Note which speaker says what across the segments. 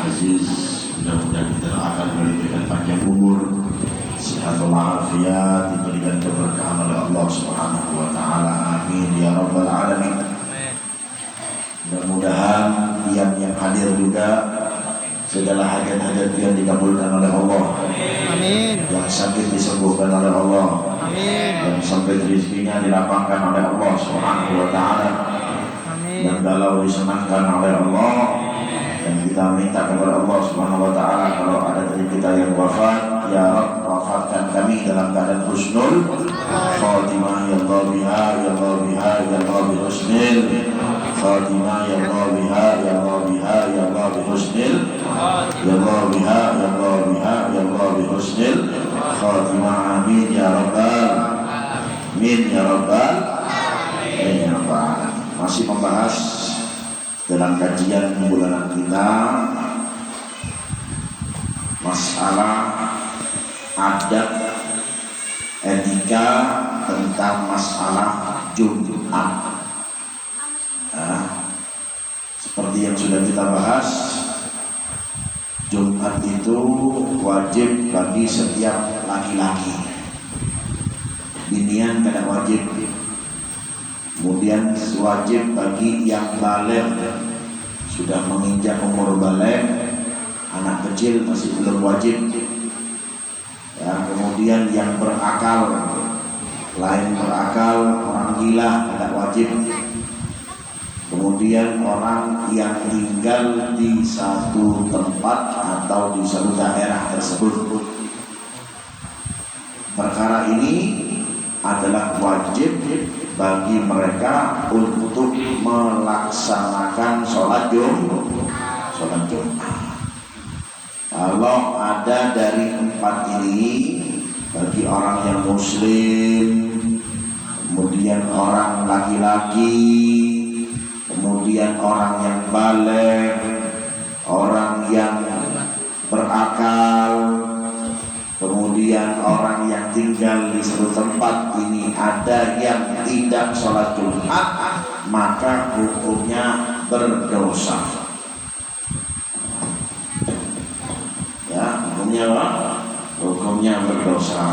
Speaker 1: Aziz, mudah-mudahan kita akan diberikan panjang umur, sehat walafiat, diberikan keberkahan oleh Allah Subhanahu wa taala. Amin ya rabbal alamin. Mudah-mudahan yang hadir juga segala hajat-hajat yang dikabulkan oleh Allah.
Speaker 2: Amin.
Speaker 1: Yang sakit disembuhkan oleh Allah.
Speaker 2: Amin.
Speaker 1: Yang sampai rezekinya dilapangkan oleh Allah Subhanahu wa taala.
Speaker 2: Amin.
Speaker 1: Yang galau disenangkan oleh Allah. Dan kita minta kepada Allah Subhanahu wa taala, kalau ada dari kita yang wafat, ya Rabb, wafatkan kami dalam keadaan husnul khatimah, ya Allah biha, ya Allah biha, ya Allah bi husnil khatimah, ya Allah biha, ya Allah biha, ya Allah bi husnil, ya Allah biha, ya Allah biha, ya Allah bi husnil khatimah. Amin ya rabbal amin ya rabbal amin ya rabbal alamin. Masih membahas dalam kajian bulanan kita masalah adab etika tentang masalah Jumat. Seperti yang sudah kita bahas, Jumat itu wajib bagi setiap laki-laki, binian tidak wajib. Kemudian wajib bagi yang baligh, sudah menginjak umur baligh, anak kecil masih belum wajib. Ya, kemudian yang berakal, lain berakal, orang gila tidak wajib. Kemudian orang yang tinggal di satu tempat atau di satu daerah tersebut. Perkara ini adalah wajib bagi mereka untuk melaksanakan sholat Jumat. Kalau ada dari empat ini, bagi orang yang muslim, kemudian orang laki-laki, kemudian orang yang baligh, orang yang berakal, kemudian orang yang tinggal di satu tempat ini, ada yang tidak sholat Jumat, maka hukumnya berdosa. Ya, hukumnya apa? Hukumnya berdosa.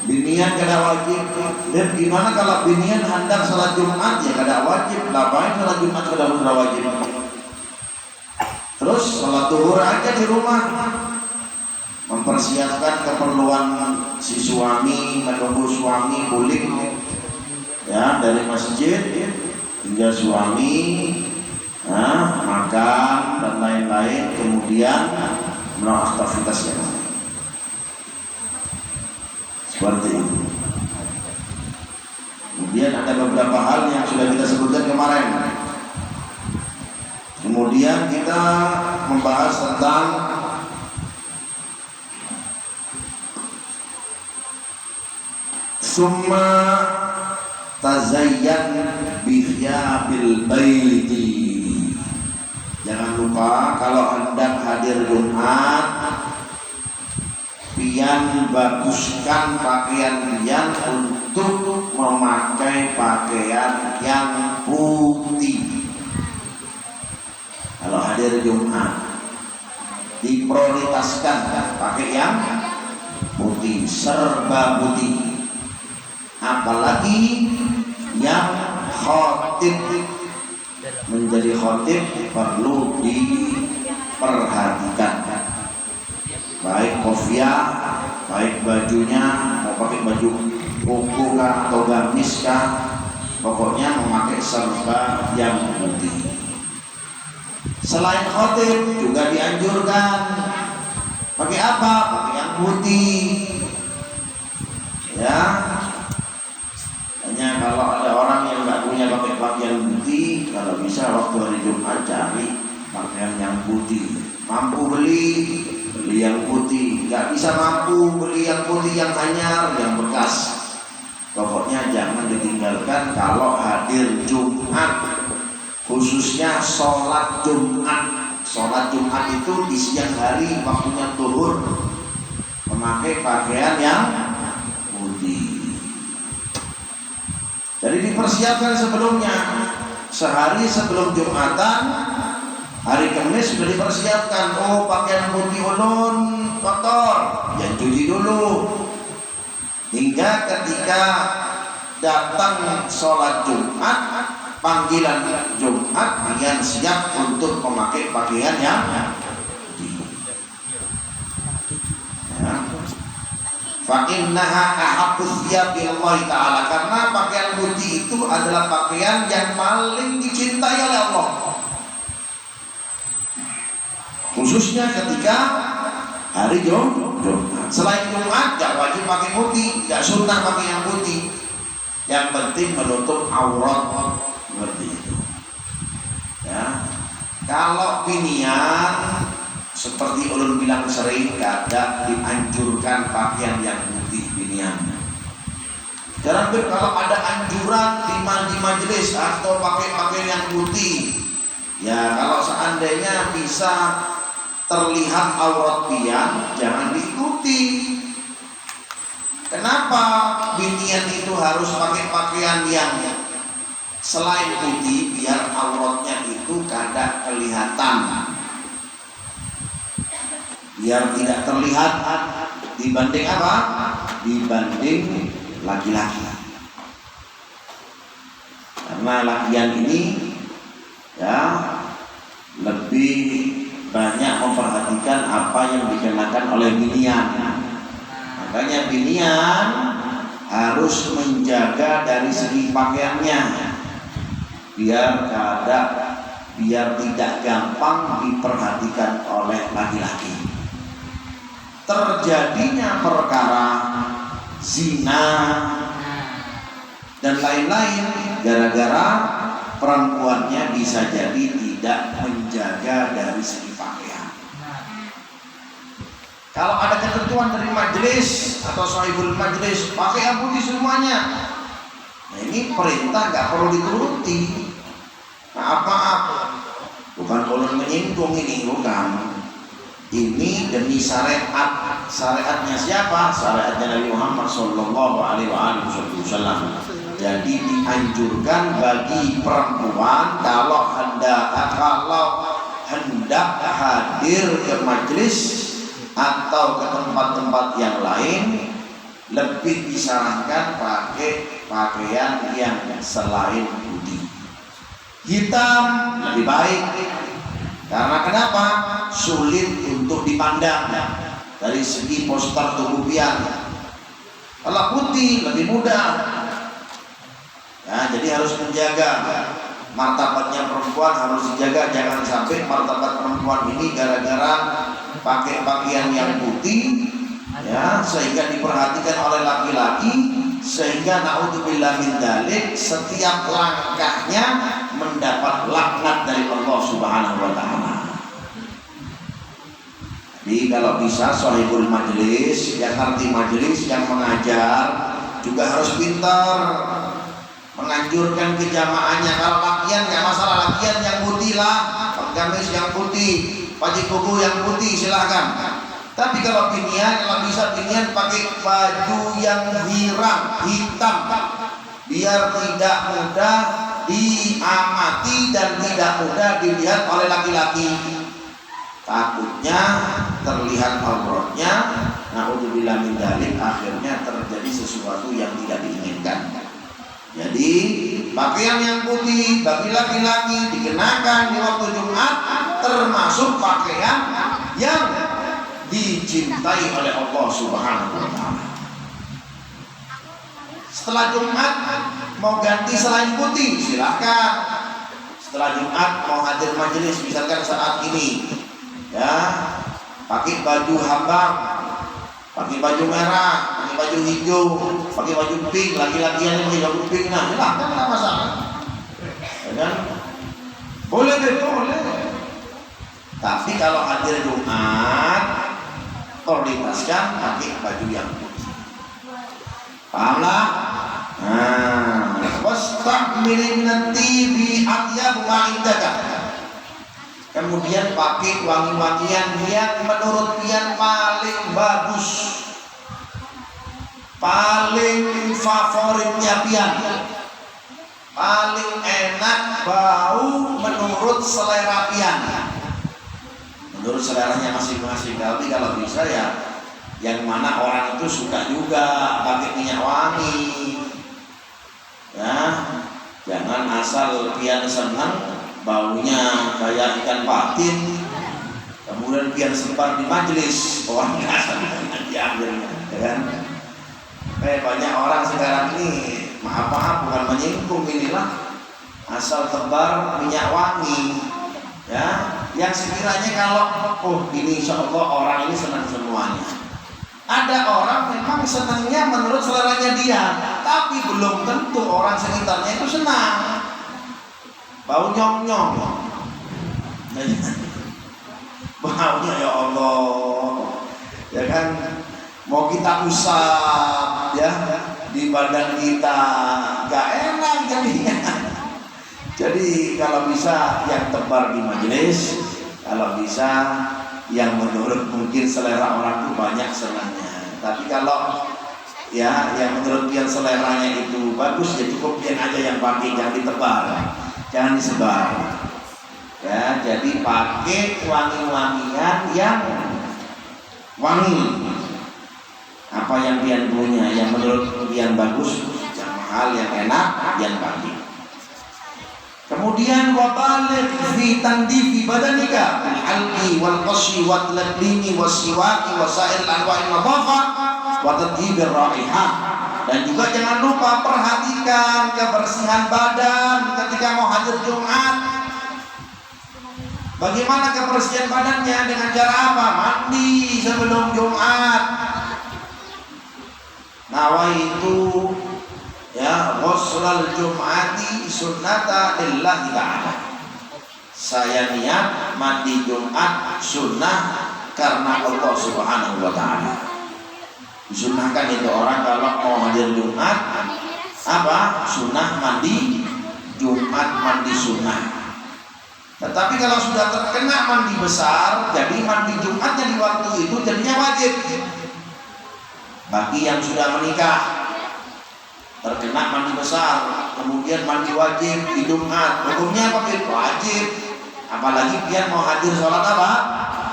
Speaker 1: Binian kada wajib. Dan gimana kalau binian hendak sholat Jumat, ya kada wajib. Ngapain sholat Jumat kada wajib? Terus sholat duhur aja di rumah, mempersiapkan keperluan si suami, menunggu suami pulang ya dari masjid hingga suami makan dan lain-lain, kemudian melakukan aktivitas yang lain seperti itu. Kemudian ada beberapa hal yang sudah kita sebutkan kemarin. Kemudian kita membahas tentang summa tazayyan bithyabil baiti. Jangan lupa kalau hendak hadir Jumat, pian baguskan pakaian pian untuk memakai pakaian yang putih. Kalau hadir Jumat, diprioritaskan pakai yang putih, serba putih. Apalagi yang khotib, menjadi khotib perlu diperhatikan, baik kopiah, baik bajunya, mau pakai baju koko kah atau gamis kah, pokoknya memakai serba yang putih. Selain khotib juga dianjurkan pakai apa? Pakai yang putih. Ya, hanya kalau ada orang yang nggak punya pakai pakaian putih, kalau bisa waktu hari Jumat cari pakaian yang putih. Mampu beli yang putih, nggak bisa mampu beli yang putih yang anyar, yang bekas. Pokoknya jangan ditinggalkan kalau hadir Jumat, khususnya sholat Jumat. Sholat Jumat itu di siang hari, waktunya zuhur, memakai pakaian yang putih. Jadi dipersiapkan sebelumnya, sehari sebelum Jumatan Hari Kamis sudah dipersiapkan. Oh, pakaian putih ulun kotor, ya cuci dulu. Hingga ketika datang sholat Jumat, panggilan Jumat, kalian siap untuk memakai pakaian yang putih. Ya. Fa innaha ahabbus thiyabi Allah Ta'ala, karena pakaian putih itu adalah pakaian yang paling dicintai oleh Allah, khususnya ketika hari Jumat. Selain Jumat gak wajib pakai putih, gak sunnah pakai yang putih. Yang penting menutup aurat seperti itu. Ya. Kalau binian seperti ulun bilang sering, kadang dianjurkan pakaian yang putih binian. Jarang kalau ada anjuran di majelis atau pakai pakaian yang putih. Ya kalau seandainya bisa terlihat aurat pian, jangan diikuti. Kenapa binian itu harus pakai pakaian yang selain putih, biar auratnya itu kada kelihatan, biar tidak terlihat dibanding apa? Dibanding laki-laki. Karena lakian ini ya lebih banyak memperhatikan apa yang dikenakan oleh binian. Makanya binian harus menjaga dari segi pakaiannya, biar tidak gampang diperhatikan oleh laki-laki. Terjadinya perkara zina dan lain-lain gara-gara perempuannya bisa jadi tidak menjaga dari segi pakaian. Kalau ada ketentuan dari majelis atau sahibul majelis pakai yang putih semuanya, nah ini perintah gak perlu dituruti. Maaf, bukan ulun menyinggung ini, bukan. Ini demi syariat. Syariatnya siapa? Syariatnya Nabi Muhammad Sallallahu Alaihi Wasallam. Jadi dianjurkan bagi perempuan kalau hendak hadir ke majelis atau ke tempat-tempat yang lain, lebih disarankan pakai pakaian yang selain putih. Hitam lebih baik. Karena kenapa? Sulit untuk dipandang dari segi poster tubuh pian. Kalau putih lebih mudah. Ya, jadi harus menjaga martabatnya perempuan, harus dijaga. Jangan sampai martabat perempuan ini gara-gara pakai pakaian yang putih, ya, sehingga diperhatikan oleh laki-laki, sehingga naudzubillah min dzalik, setiap langkahnya mendapat laknat dari Allah Subhanahu wa taala. Jadi kalau bisa sahibul majelis, yang ngerti majelis, yang mengajar juga harus pintar menganjurkan ke jamaahnya. Kalau lakian nggak masalah, lakian yang putih lah, gamis yang putih, peci kuku yang putih silahkan. Tapi kalau binian, kalau bisa binian pakai baju yang hitam, biar tidak mudah diamati dan tidak mudah dilihat oleh laki-laki. Takutnya terlihat auratnya, naudzubillah min dzalik, akhirnya terjadi sesuatu yang tidak diinginkan. Jadi pakaian yang putih bagi laki-laki dikenakan di waktu Jumat, termasuk pakaian yang dicintai oleh Allah Subhanahu wa taala. Setelah Jumat mau ganti selain putih, silahkan. Setelah Jumat mau hadir majelis, misalkan saat ini, ya, pakai baju hambang, pakai baju merah, pakai baju hijau, pakai baju pink, laki-laki yang pakai baju pink, nah silahkan, nggak masalah. Ya kan? Boleh deh, boleh. Tapi kalau hadir Jumat, prioritaskan pakai baju yang putih. Pahamlah? Nah, wastamili minati bi atyab ma indaka. Kemudian pakai wangi-wangian yang menurut pian paling bagus, paling favoritnya pian, paling enak bau menurut selera pian. menurut seleranya masing-masing. Tapi kalau bisa ya yang mana orang itu suka juga pakai minyak wangi, ya jangan asal pian senang baunya kayak ikan patin, kemudian pian sebar di majelis orang nggak senang diambilnya, ya kan? Banyak orang sekarang ini maaf bukan menyinggung, inilah asal tebar minyak wangi, ya yang sekiranya kalau ini insya Allah orang ini senang semuanya. Ada orang memang senangnya menurut seleranya dia, tapi belum tentu orang sekitarnya itu senang. Bau nyong-nyong, baunya ya Allah, ya kan? Mau kita usap ya di badan kita, gak enak jadinya. Jadi kalau bisa yang tebar di majelis, kalau bisa yang menurut mungkin selera orang itu banyak senangnya. Tapi kalau ya yang menurut dia seleranya itu bagus, ya cukup dia aja yang pakai, jangan ditebar, jangan disebar. Ya, jadi pakai wangi-wangian yang wangi. Apa yang pian punya, yang menurut pian bagus, yang mahal, yang enak, pian pakai. Kemudian wabalik fi tandifi badanika bil halqi wal qashi wal ladlimi was siwaki wasail anwa'in nadhafah wa tadhibir raihah. Dan juga jangan lupa perhatikan kebersihan badan ketika mau hadir Jumat. Bagaimana kebersihan badannya? Dengan cara apa? Mandi sebelum Jumat. Nawaitu ya ghuslal jum'ati sunnata lillahi ta'ala. Saya niat mandi Jumat sunnah karena Allah Subhanahu wa ta'ala. Disunnahkan itu orang kalau mau hadir Jumat apa? Sunnah mandi Jumat, mandi sunnah. Tetapi kalau sudah terkena mandi besar, jadi mandi Jumatnya di waktu itu jadinya wajib. Bagi yang sudah menikah terkena mandi besar, kemudian mandi wajib di Jumat, hukumnya apa? Wajib. Apalagi dia mau hadir sholat apa?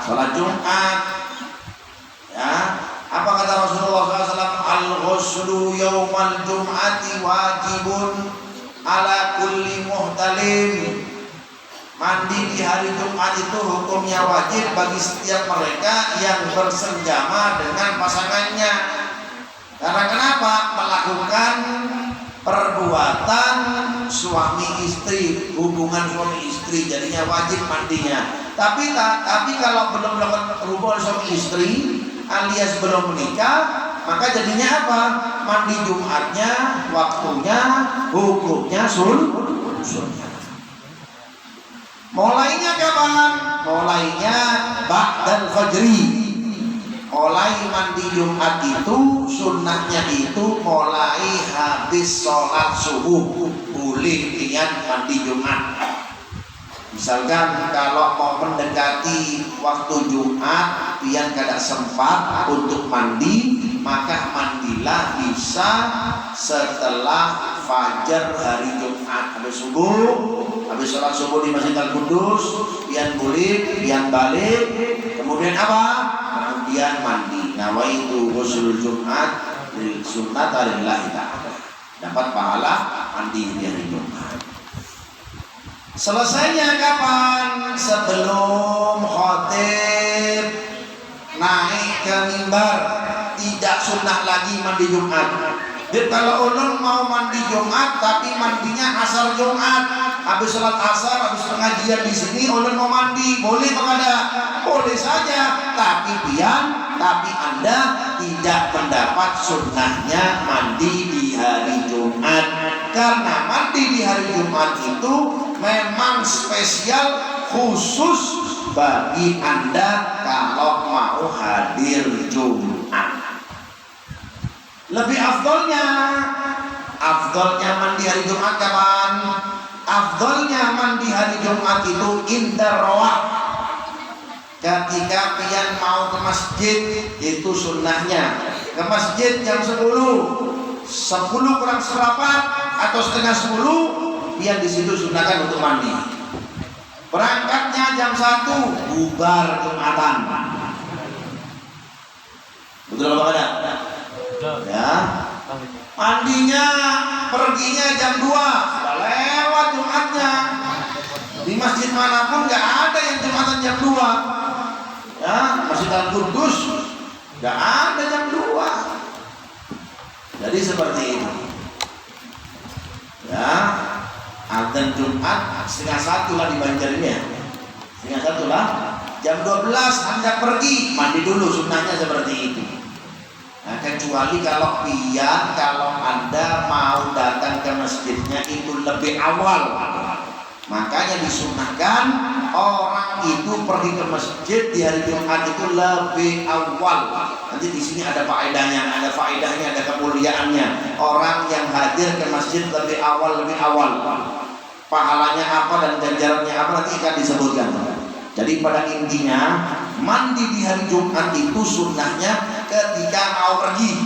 Speaker 1: Sholat Jumat. Ya, apa kata Rasulullah SAW? Al-ghuslu yawmal jum'ati wajibun ala kulli muhtalim. Mandi di hari Jumat itu hukumnya wajib bagi setiap mereka yang bersenjama dengan pasangannya. Karena kenapa? Melakukan perbuatan suami istri, hubungan suami istri, jadinya wajib mandinya. Tapi kalau belum melakukan hubungan suami istri alias belum menikah, maka jadinya apa? Mandi Jumatnya, waktunya, hukumnya sunnah. Mulainya kapan? Mulainya ba'dal fajri. Mulai mandi Jumat itu sunnahnya itu mulai habis sholat subuh boleh niat mandi Jumat. Misalkan kalau mau mendekati waktu Jumat pian kada sempat untuk mandi, maka mandilah bisa setelah fajar hari Jumat. Habis subuh, habis sholat subuh di Masjid Al-Qudus, pian boleh, pian balik, kemudian apa? Kemudian mandi. Nawaitu ghusl Jumat lil sunnata lillahi ta'ala. Dapat pahala mandi di hari Jumat. Selesainya kapan? Sebelum khatib naik ke mimbar. Tidak sunnah lagi mandi Jumat. Jadi kalau ulun mau mandi Jumat tapi mandinya asar Jumat, habis sholat asar, habis pengajian di sini ulun mau mandi, boleh apa enggak? Boleh saja, tapi Anda tidak mendapat sunnahnya mandi di hari Jumat. Karena mandi di hari Jumat itu memang spesial khusus bagi Anda kalau mau hadir Jumat. Lebih afdolnya mandi hari Jumat kapan? Afdolnya mandi hari Jumat itu indah rawah. Ketika pian mau ke masjid, itu sunnahnya ke masjid jam 10 kurang seperempat atau setengah 10, pian di situ sunnahkan untuk mandi. Berangkatnya jam 1, bubar Jumatan. Betul apa enggak? Ya. Mandinya, perginya jam 2, sudah lewat Jumatnya. Di masjid manapun nggak ada yang Jumatan jam 2. Ya, Masjid Al-Qudus nggak ada jam 2. Jadi seperti itu. Ya, adzan Jumat 12:30 lah di Banjar ini ya. 12:30 lah. Jam 12 Anda pergi, mandi dulu, sunnahnya seperti itu. Nah, kecuali kalau Anda mau datang ke masjidnya itu lebih awal. Makanya disunahkan orang itu pergi ke masjid di hari Jumat itu lebih awal. Nanti di sini ada faedahnya, ada kemuliaannya. Orang yang hadir ke masjid lebih awal. Pahalanya apa dan ganjarannya apa nanti akan disebutkan. Jadi pada intinya mandi di hari Jumat itu sunnahnya ketika mau pergi.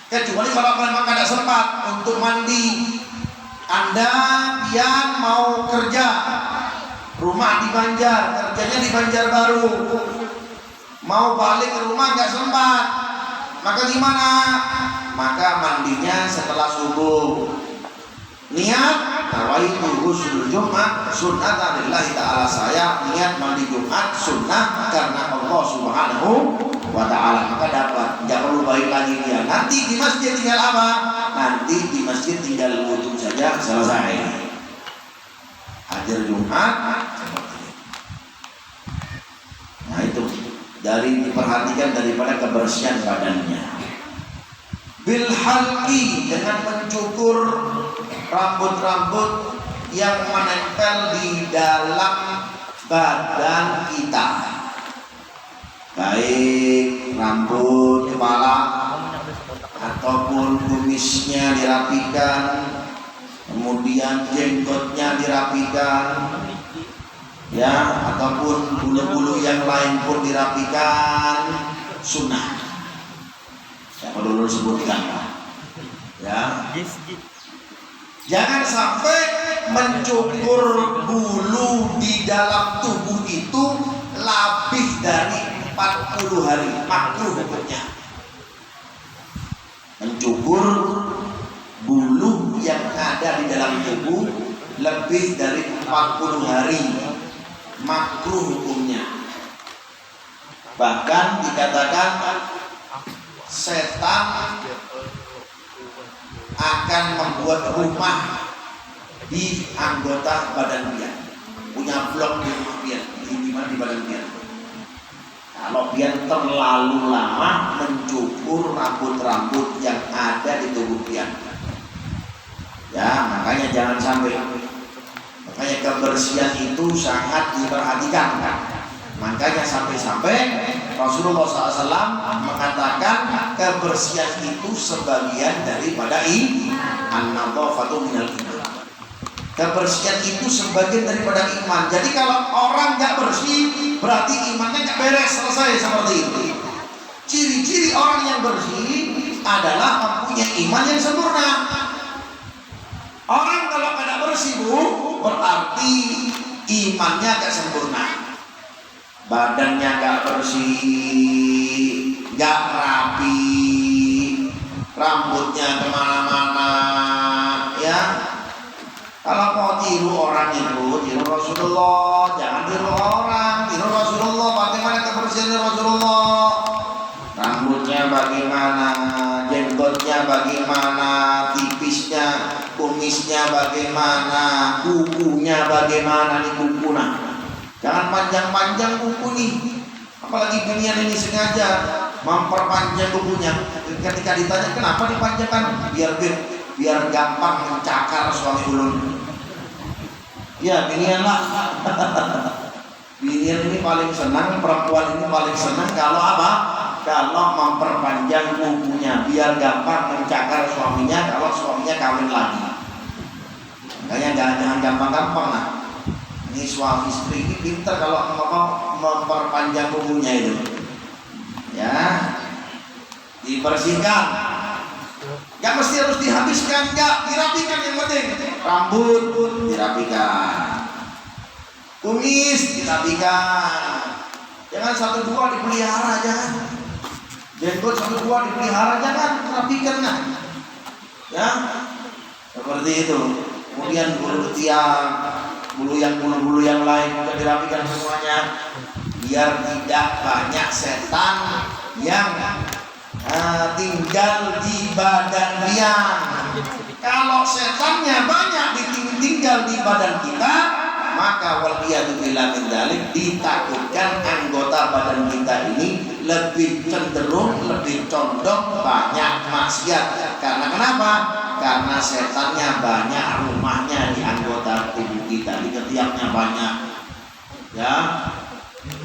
Speaker 1: Kecuali kalau memang tidak sempat untuk mandi. Anda pian mau kerja, rumah di Banjar, kerjanya di Banjarbaru, mau balik ke rumah nggak sempat, maka gimana? Maka mandinya setelah subuh. Niat nawaitu ghusl Jumat sunnatan lillahi ta'ala, saya niat mandi Jumat sunnah karena Allah Subhanahu wa ta'ala, maka dapat. Jangan perlu balik lagi dia. Nanti di masjid tinggal apa? Nanti di masjid tinggal wudhu saja, selesai. Hadir Jumat seperti itu. Nah itu dari diperhatikan daripada kebersihan badannya. Bil halqi, dengan mencukur rambut-rambut yang menempel di dalam badan kita, baik rambut kepala ataupun kumisnya dirapikan, kemudian jenggotnya dirapikan, ya, ataupun bulu-bulu yang lain pun dirapikan, sunnah. Yang dulu sebutkan, ya. Jangan sampai mencukur bulu di dalam tubuh itu lebih dari 40 hari, makruh hukumnya. Mencukur bulu yang ada di dalam tubuh lebih dari 40 hari, makruh hukumnya. Bahkan dikatakan setan akan membuat rumah di anggota badan dia, punya blok di rumah dia, di badan dia. Kalau dia terlalu lama mencukur rambut-rambut yang ada di tubuh dia, ya, makanya jangan sampai. Makanya kebersihan itu sangat diperhatikan. Makanya sampai-sampai Rasulullah SAW mengatakan kebersihan itu sebagian daripada an-nadhafatu minal iman. Kebersihan itu sebagian daripada iman. Jadi kalau orang nggak bersih, berarti imannya nggak beres, selesai seperti itu. Ciri-ciri orang yang bersih adalah mempunyai iman yang sempurna. Orang kalau tidak bersih, berarti imannya nggak sempurna. Badannya nggak bersih, nggak rapi, rambutnya kemana-mana, ya. Kalau mau tiru orang itu, tiru Rasulullah, jangan tiru orang, tiru Rasulullah. Bagaimana kebersihan Rasulullah? Rambutnya bagaimana, jenggotnya bagaimana, tipisnya, kumisnya bagaimana, kukunya bagaimana, nih kuku nah. Jangan panjang-panjang kuku nih. Apalagi binian ini sengaja memperpanjang kukunya. Ketika ditanya kenapa dipanjangkan, biar gampang mencakar suami ulun. Ya binian lah. Binian ini paling senang, perempuan ini paling senang kalau apa? Kalau memperpanjang kukunya, biar gampang mencakar suaminya kalau suaminya kawin lagi. Makanya jangan gampang-gampang lah. Ini suami istri ini pintar kalau mau memperpanjang kukunya itu, ya, dibersihkan. Gak mesti harus dihabiskan, gak, dirapikan yang penting. Rambut dirapikan, Kumis dirapikan. Jangan satu dua dipelihara, jangan. Jenggot satu dua dipelihara, jangan, rapikan lah. Ya, seperti itu. Kemudian bulu ketiak, bulu yang lain juga dirapikan semuanya, biar tidak banyak setan yang tinggal di badan liang. Kalau setannya banyak tinggal di badan kita, maka waliyadzubillah min dzalik, ditakutkan anggota badan kita ini lebih cenderung, lebih condong banyak maksiat. Karena kenapa? Karena setannya banyak rumahnya di anggota tubuh kita, di ketiaknya banyak, ya.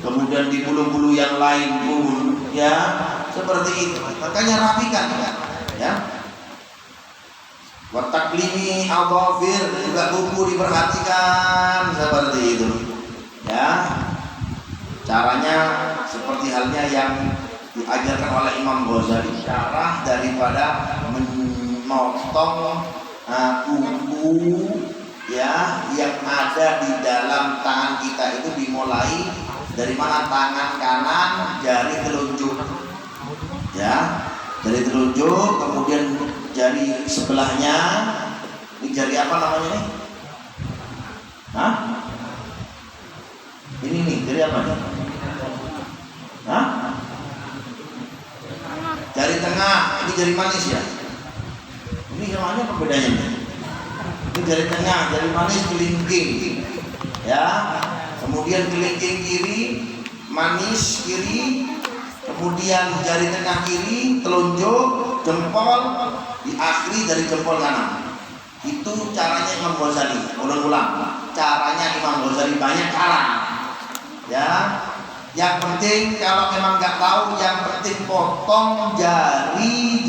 Speaker 1: Kemudian di bulu-bulu yang lain pun, ya, seperti itu. Makanya rapikan, ya. Wataklimi al-dhafir, juga kuku diperhatikan seperti itu, ya. Caranya seperti halnya yang diajarkan oleh Imam Ghazali, syarah daripada memotong kuku, ya, yang ada di dalam tangan kita itu dimulai dari mana? Tangan kanan, jari telunjuk, ya, jari telunjuk, kemudian jari sebelahnya, ini jari apa namanya nih? Hah? Ini nih, jari apa nih? Hah? Jari tengah, ini jari manis ya? Ini namanya apa bedanya nih? Ini jari tengah, jari manis, kelingking, ya. Kemudian kelingking kiri, manis kiri, kemudian jari tengah kiri, telunjuk, jempol, diakhiri dari jempol kanan. Itu caranya Imam Ghazali. Ulang-ulang. Caranya Imam Ghazali banyak cara, ya. Yang penting kalau memang nggak tahu, yang penting potong jari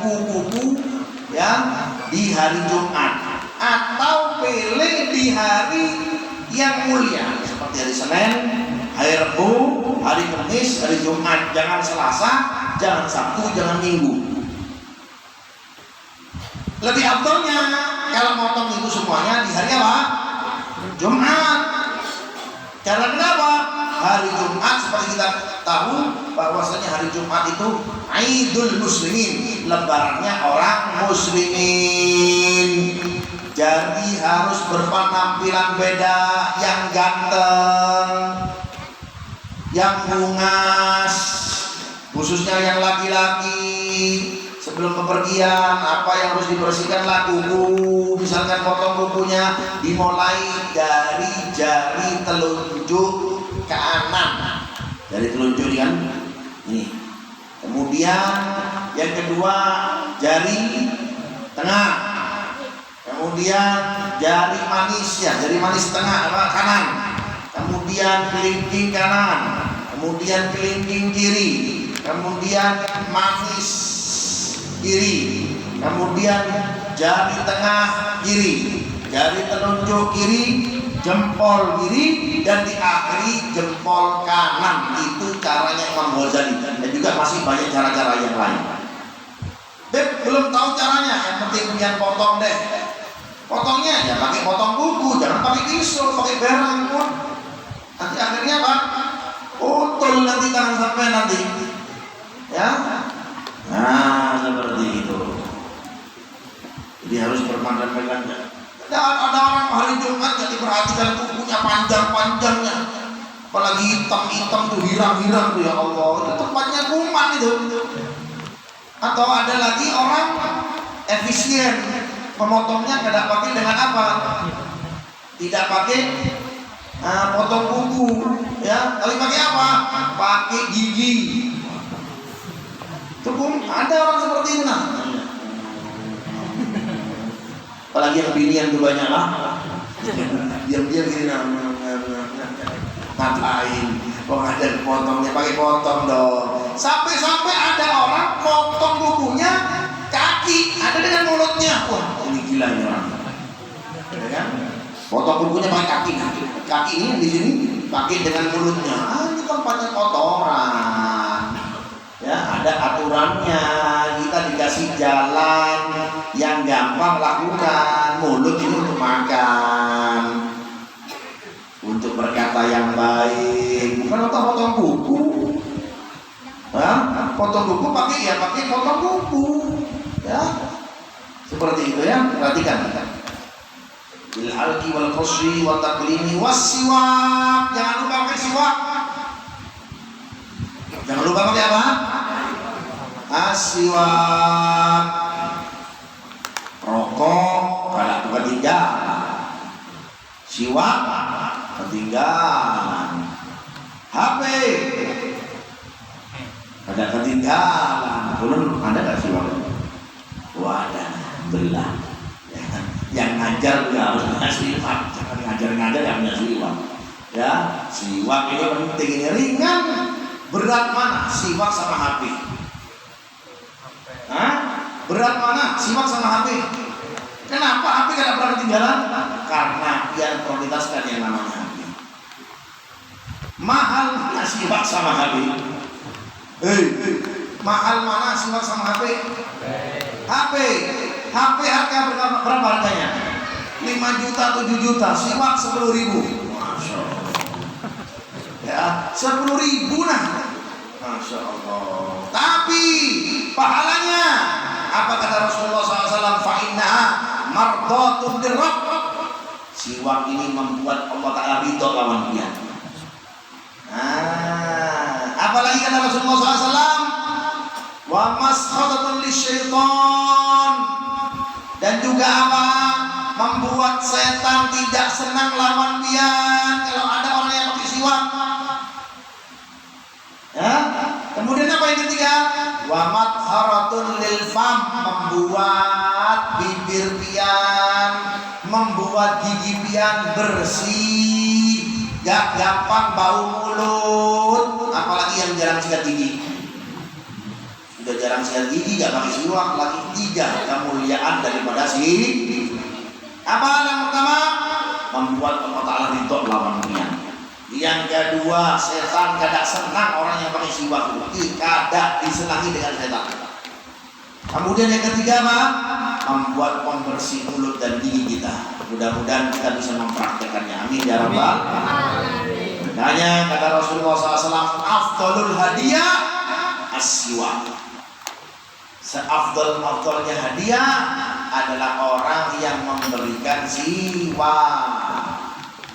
Speaker 1: kuku, ya, di hari Jumat atau pele di hari yang mulia seperti hari Senin, hari Rabu, hari Kamis, hari Jumat. Jangan Selasa, jangan Sabtu, jangan Minggu. Lebih afdalnya kalau motong itu semuanya di hari apa? Jumat. Karena kenapa? Hari Jumat seperti kita tahu bahwasanya hari Jumat itu Aidul Muslimin, lebarannya orang muslimin. Jadi harus berpenampilan beda, yang ganteng, yang bungas, khususnya yang laki-laki. Sebelum bepergian, apa yang harus dibersihkanlah kuku. Misalkan potong kukunya dimulai dari jari telunjuk kanan, jari telunjuk kan ini. Kemudian yang kedua jari tengah, kemudian jari manis, ya, jari manis tengah kanan, kemudian kelingking kanan, kemudian kelingking kiri, kemudian manis kiri, kemudian jari tengah kiri, jari telunjuk kiri, jempol kiri, dan diakhiri jempol kanan. Itu caranya Imam Ghazali, dan juga masih banyak cara-cara yang lain. Beb, belum tahu caranya, yang penting punya potong deh. Potongnya ya pakai potong kuku, jangan pakai pisau, pakai berang pun. Nanti akhirnya apa? Utul nanti tangan sampai nanti, ya. Nah, seperti itu. Jadi harus berpandang-pandang. Ada orang hari Jumat yang diperhatikan kukunya panjang-panjangnya, apalagi hitam-hitam tuh, hirang-hirang tuh, ya Allah, itu tempatnya kuman itu. Atau ada lagi orang efisien, memotongnya tidak pakai dengan apa? Tidak pakai potong kuku, ya, tapi pakai apa? Pakai gigi. Cukup ada orang seperti itu, nah. Apalagi yang binian tuh banyak lah. Diam-diam gini, ngapain? Kok ada potongnya, pakai potong dong. Sampai-sampai ada orang potong kukunya kaki, ada dengan mulutnya. Wah, ini gila ini orang. Ya kan? Potong kukunya pakai kaki. Kaki ini di sini pakai dengan mulutnya. Ini tempatnya kotoran. Ya, ada aturannya. Kita dikasih jalan yang gampang lakukan. Mulut ini untuk makan, untuk kata-kata yang baik, bukan potong kuku. Potong kuku pakai potong kuku, ya. Seperti itu ya, perhatikan. Bil halqi wal qasri wa taqlimi was siwak. Jangan lupa pakai siwak. Jangan lupa pakai apa? As-siwak. Rokok pada ketinggalan. Siwak ketinggalan. HP pada ketinggalan. Belum ada nggak siwak? Wadah, belah. Yang ngajar juga harus punya siwak. Jangan ngajar-ngajar yang punya siwak. Ya, siwak ini penting, ini ringan. Berat mana siwak sama HP? Berat mana siwak sama HP? Kenapa HP tidak pernah ketinggalan? Karena yang prioritaskan yang namanya HP. Mahal mana siwak sama HP? Mahal mana siwak sama HP? HP harga berapa harganya? 5 juta, 7 juta, siwak 10.000. Masya Allah. Ya, 10.000 nah. Masya Allah. Tapi pahalanya apa kata Rasulullah SAW? Fa'innaha mardatun dirrabb. Siwak ini membuat Allah Ta'ala ridho lawan dia. Apalagi kata Rasulullah SAW? Wa maskhatatun lisyaitan. Dan juga apa? Membuat setan tidak senang lawan dia. Kalau ada orang yang pakai siwak. Ya. Kemudian apa yang ketiga? Wa matharatun lil fam. Membuat bibir pian, membuat gigi pian bersih, gak gampang bau mulut. Apalagi yang jarang sikat gigi. Sudah jarang sikat gigi, gak pakai siwak lagi. 3 kemuliaan daripada apa yang pertama? Membuat Allah Ta'ala ridho lawan dia. Yang kedua, setan kada senang orang yang pakai siwak itu. Kada disenangi dengan setan. Kemudian yang ketiga apa? Membuat pembersih mulut dan gigi kita. Mudah-mudahan kita bisa mempraktekannya. Amin ya rabbal alamin. Makanya kata Rasulullah SAW, afdalul hadiah as-siwak. Seafdal-afdalnya hadiah adalah orang yang memberikan siwak.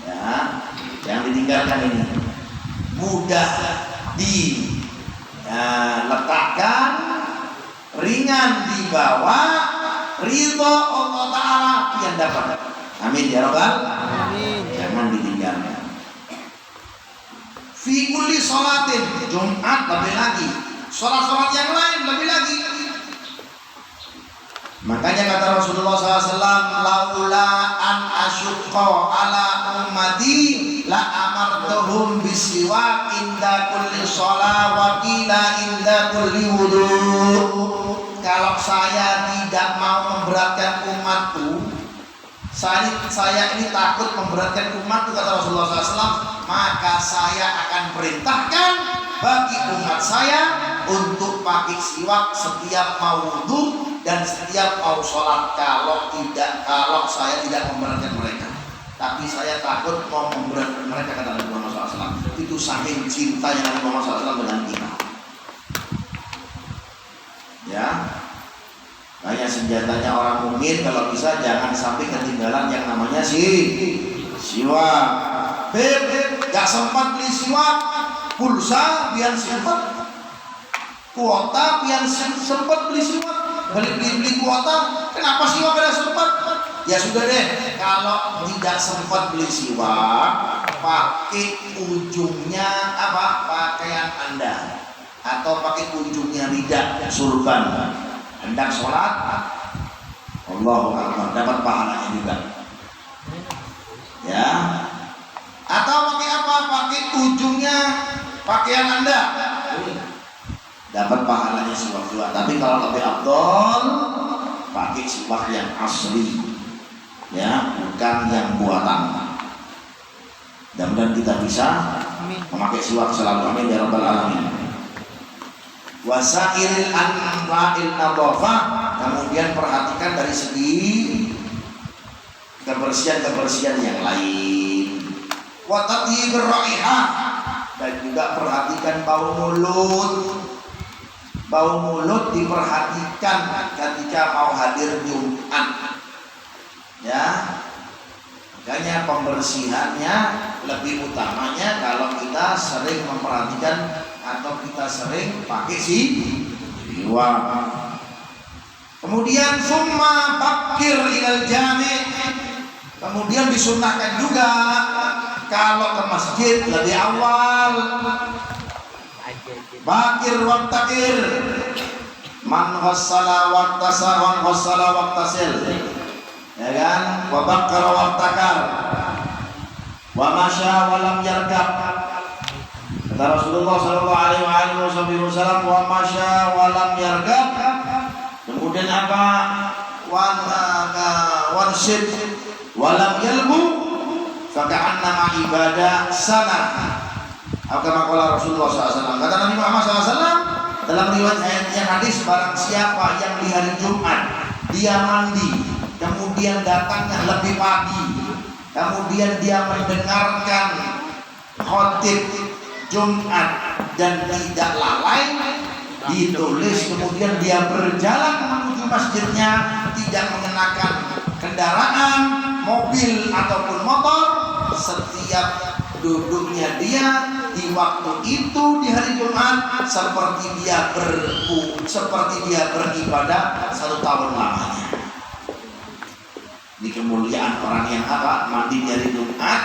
Speaker 1: Ya, yang ditinggalkan ini mudah diletakkan, ringan dibawa, ridho Allah Ta'ala yang dapat. Amin ya rabbal alamin. Jangan ditinggalkan. Fi kulli sholatin, Jumat lebih lagi, sholat-sholat yang lain lebih lagi. Makanya kata Rasulullah SAW, laula an asyqa ala ummati la amartuhum bisiwak inda kulli shalah wa qila inda kulli wudu. Kalau saya tidak mau memberatkan umatku, saya ini takut memberatkan umatku, kata Rasulullah SAW, maka saya akan perintahkan bagi umat saya untuk pakai siwak setiap mau wudu dan setiap mau sholat. Kalau saya tidak memberatkan mereka, tapi saya takut mau memberatkan mereka, kata Nabi Muhammad SAW. Itu saking cintanya Nabi Muhammad SAW dengan kita. Ya, hanya senjatanya orang mukmin kalau bisa jangan sampai ketinggalan yang namanya siwak. Gak sempat beli siwak, pulsa biar sempat, kuota biar sempat beli siwak. Beli kuota, kenapa siwak kada sempat? Ya sudah deh, kalau tidak sempat beli siwak, pakai ujungnya apa? Pakaian Anda, atau pakai ujungnya lidah, surban. Hendak sholat, Allahu Akbar, dapat pahalanya juga. Ya. Atau pakai apa? Pakai ujungnya pakaian Anda, dapat pahalanya siwak juga. Tapi kalau lebih afdol pakai siwak yang asli, ya, bukan yang buatan. Mudah-mudahan kita bisa memakai siwak selalu. Amin ya rabbal alamin. Wasairil anfa'il nadhafah. Kemudian perhatikan dari segi kebersihan yang lain. wa tatyibir raihah, dan juga perhatikan bau mulut. Bau mulut diperhatikan ketika mau hadir Jumat. Ya. Makanya pembersihannya lebih utamanya kalau kita sering memperhatikan atau kita sering pakai siwak. Kemudian summa bakir ilal jami'. Kemudian disunahkan juga kalau ke masjid lebih awal. Bakir waktakir, man ghassala waktasar, man ghassala waktasil, ya kan? Wa bakkara waktakar, wa masya walam yarkab. Kata Rasulullah sallallahu alaihi wasallam, wa masya walam yarkab. Kemudian apa? Wanshid walam yalbu, faka'annama ibadah sana. Kama Rasulullah SAW. Kata Nabi Muhammad SAW dalam riwayat yang hadis, barang siapa yang di hari Jumat dia mandi, kemudian datangnya lebih pagi, kemudian dia mendengarkan khotib Jumat dan tidak lalai, ditulis kemudian dia berjalan menuju masjidnya tidak mengenakan kendaraan, mobil ataupun motor, setiap duduknya dia di waktu itu di hari Jumat seperti dia beribadah 1 tahun lamanya. Di kemuliaan orang yang mandi di hari Jumat,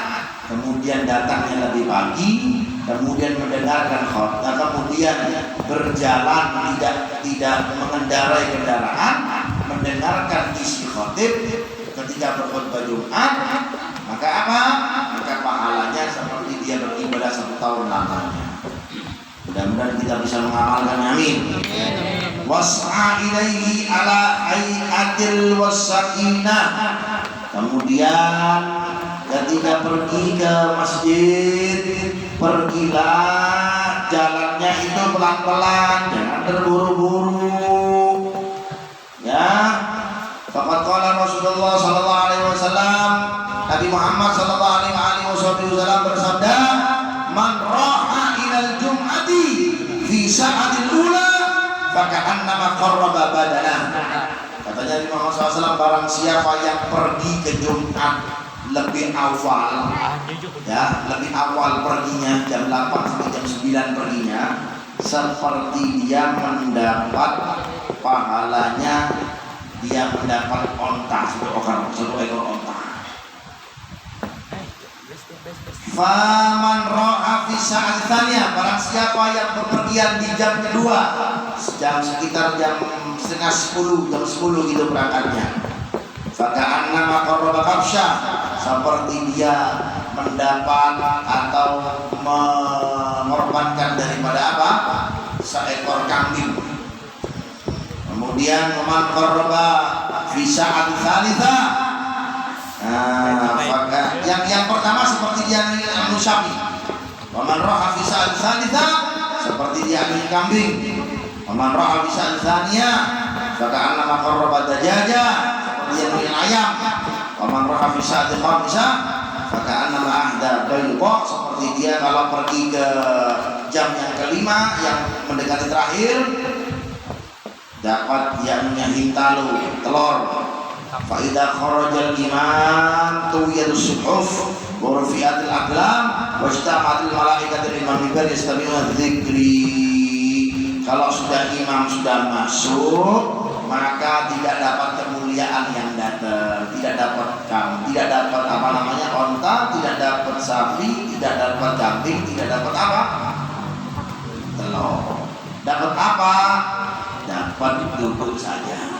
Speaker 1: kemudian datangnya lebih pagi, kemudian mendengarkan khotbah, kemudian berjalan tidak mengendarai kendaraan, mendengarkan isi khotib ketika berkhutbah Jumat, maka maka pahalanya seperti dia beribadah 1 tahun lamanya. Mudah-mudahan kita bisa mengamalkan, amin. Was'a ilaihi ala hay'atil wasakinah. Kemudian ketika pergi ke masjid, pergilah jalannya itu pelan-pelan, jangan terburu-buru. Ya. Faqad qala Rasulullah sallallahu alaihi wasallam, Nabi Muhammad sallallahu alaihi wasallam bersabda, "Man raha ilal jum'ati fi sa'atil ula, faka'annama qarraba badanah." Katanya Nabi Muhammad SAW, barang siapa yang pergi ke Jumat lebih awal, ya, lebih awal perginya, jam 8 sampai jam 9 perginya, seperti dia mendapat pahalanya, dia mendapat onta, satu ekor onta. Faman ra'a fi sa'atanya, barang siapa yang berpergian di jam kedua, sekitar jam setengah 10, jam 10 gitu berangkatnya, faka'annama qarraba kabsha, seperti dia mendapat atau mengorbankan daripada seekor kambing. Kemudian man qarraba fi sa'at tsalitsah, maka yang pertama seperti dia anu sapi. Waman raha fi sa'at tsalitsah, seperti dia anu kambing. Waman raha fi sa'at tsaniyah, faka'annama qarraba dajaja, seperti dia anu ayam. Waman raha fi sa'at khamisah, faka'annama ahda bayda, seperti dia kalau pergi ke jam yang kelima yang mendekati terakhir, dapat yang hintalu telur. Fa idza kharajal imam tuwiyadus suhuf wa rufi'atil aqlam wa ijtama'atil malaikatu liman mimbar yastami'una dzikri. Kalau sudah imam sudah masuk, maka tidak dapat kemuliaan yang datang, tidak dapat onta, tidak dapat sapi, tidak dapat kambing, tidak dapat telur. Dapat apa? Dapat duduk saja.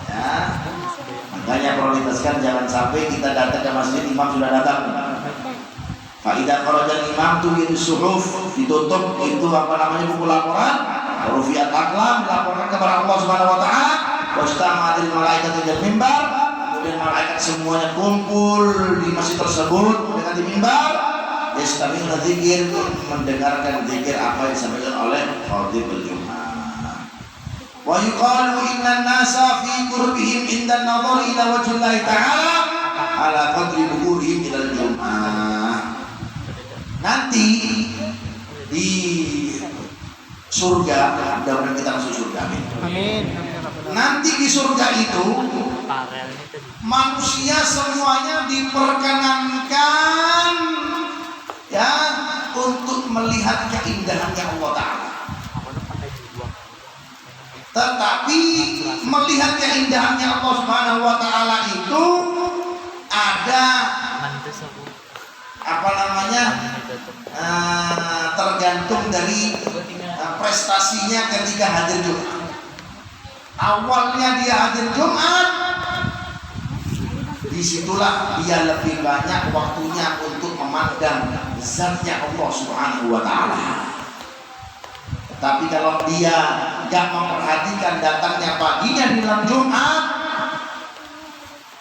Speaker 1: Ya, makanya prioritaskan, jangan sampai kita datang ke masjid imam sudah datang. Faidah kharajal imam tuwil suhuf, ditutup itu buku laporan, rufiat aqlam, dilaporkan kepada Allah Subhanahu wa taala, wastama'atil malaikat di mimbar, kemudian malaikat semuanya kumpul di masjid tersebut mendekati mimbar, yastami'una dzikir, mendengarkan zikir apa yang disampaikan oleh khatibul Jumat. Wa yuqalu innan nasa fi qurbihim indan nadhar ila wajhillahi ta'ala ala qadri bukurihim ilal jum'ah. Nanti di surga, mudah-mudahan kita masuk surga, amin.
Speaker 2: Amin.
Speaker 1: Nanti di surga itu manusia semuanya diperkenankan ya untuk melihat keindahannya Allah Ta'ala. Tetapi melihat keindahannya Allah Subhanahu wa Ta'ala itu ada apa namanya, tergantung dari prestasinya ketika hadir Jumat. Awalnya dia hadir Jumat, disitulah dia lebih banyak waktunya untuk memandang zatnya Allah Subhanahu wa Ta'ala. Tapi kalau dia gak memperhatikan datangnya paginya di dalam Jumat,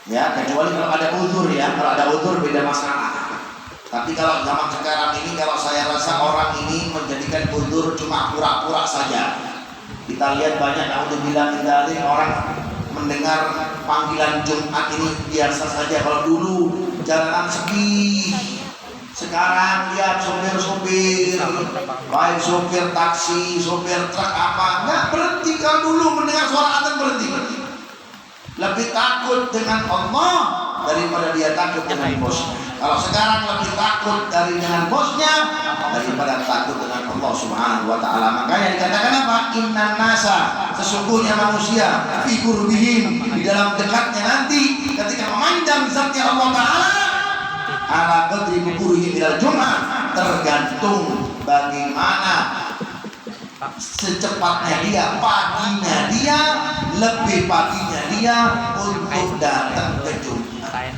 Speaker 1: ya kecuali kalau ada uzur, ya kalau ada uzur beda masalah. Tapi kalau zaman sekarang ini, kalau saya rasa orang ini menjadikan uzur cuma pura-pura saja. Kita lihat banyak naudzubillah min orang mendengar panggilan Jumat ini biasa saja. Kalau dulu jalanan sepi, sekarang lihat sopir-sopir, baik sopir taksi, sopir truk apa, nggak berhenti. Kalau dulu mendengar suara adzan berhenti. Lebih takut dengan Allah daripada dia takut dengan bosnya. Kalau sekarang lebih takut dengan bosnya daripada takut dengan Allah Subhanahu wa Ta'ala. Makanya dikatakan apa? Innan nasa, sesungguhnya manusia, fi qurbihim, di dalam dekatnya nanti ketika memandang zatnya Allah Ta'ala, ala qadri bukurihim ilal jum'ah, tergantung bagaimana secepatnya dia, paginya dia, lebih paginya dia untuk datang ke Jumat.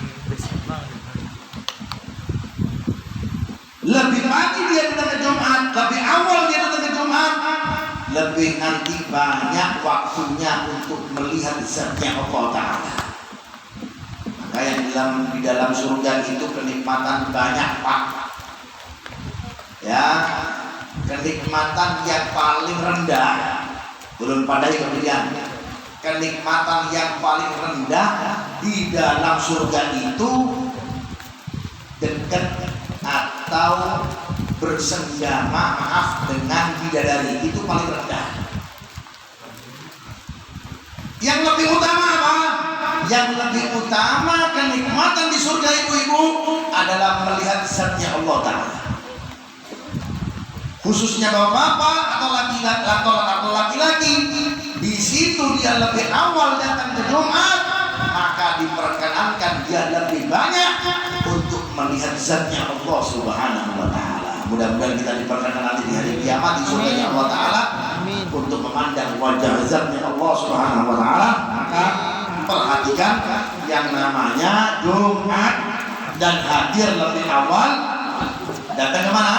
Speaker 1: Lebih pagi dia datang ke Jumat, lebih awal dia datang ke Jumat, lebih nanti banyak waktunya untuk melihat zatnya Allah Ta'ala. Maka yang di dalam surga itu kenikmatan banyak, Pak. Ya, kenikmatan yang paling rendah, belum pada kemudian kenikmatan yang paling rendah di dalam surga itu dekat atau bersenggama dengan bidadari, itu paling rendah. Yang lebih utama apa? Yang lebih utama kenikmatan di surga ibu-ibu adalah melihat zatnya Allah Ta'ala. Khususnya bapak-bapak atau laki-laki, di situ dia lebih awal datang ke Jumat, maka diperkenankan dia lebih banyak untuk melihat zatnya Allah Subhanahu wa Ta'ala. Mudah-mudahan kita diperkenankan nanti di hari kiamat di surganya Allah Ta'ala untuk memandang wajah zatnya Allah Subhanahu wa Ta'ala. Maka perhatikan yang namanya Jumat dan hadir lebih awal. Datang ke mana?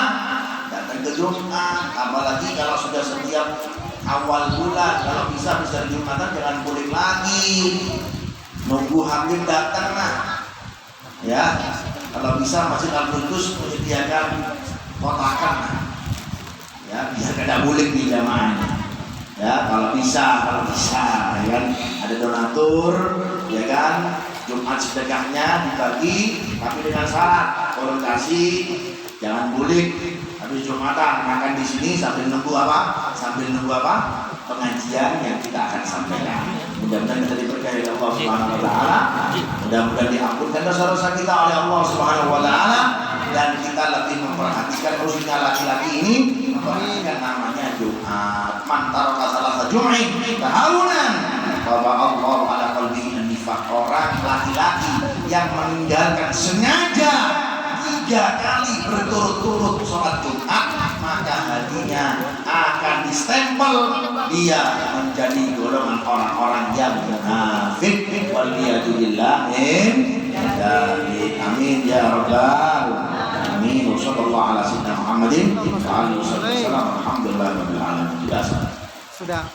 Speaker 1: Ke Jumat. Apalagi kalau sudah setiap awal bulan, kalau bisa Jumatan, jangan boleh lagi nunggu Habib datang. Nah ya, kalau bisa Masjid Al-Qudus menyediakan kotakan, ya biar kada bulik di jamaahnya. Ya kalau bisa ya kan, ada donatur, ya kan, Jumat sedekahnya dibagi, tapi dengan syarat kalau kasih jangan bulik. Habis Jumatan makan di sini sambil nunggu apa? Pengajian yang kita akan sampaikan. Mudah-mudahan kita diberkahi oleh Allah Subhanahu wa Ta'ala. Mudah-mudahan diampunkan dosa-dosa kita oleh Allah Subhanahu wa Ta'ala, dan kita lebih memperhatikan khususnya laki-laki ini, memperhatikan namanya Jumat. Man taraka salasa jum'in tahawunan bahwa Allah ala qalbihi an-nifaq. Orang laki-laki yang meninggalkan sengaja 3 kali berturut-turut sholat Jumat, maka hatinya akan distempel dia menjadi golongan orang-orang yang munafik. Waliyadzubillah. Amin ya rabbal alamin. Wassallallahu ala sayyidina Muhammadin wa alihi wasallam. Alhamdulillahirabbil alamin.
Speaker 2: Sudah.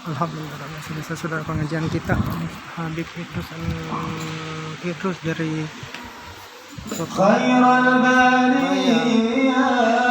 Speaker 2: Alhamdulillah, sudah pengajian kita Habib Idrus dari
Speaker 3: Khairul bariyah.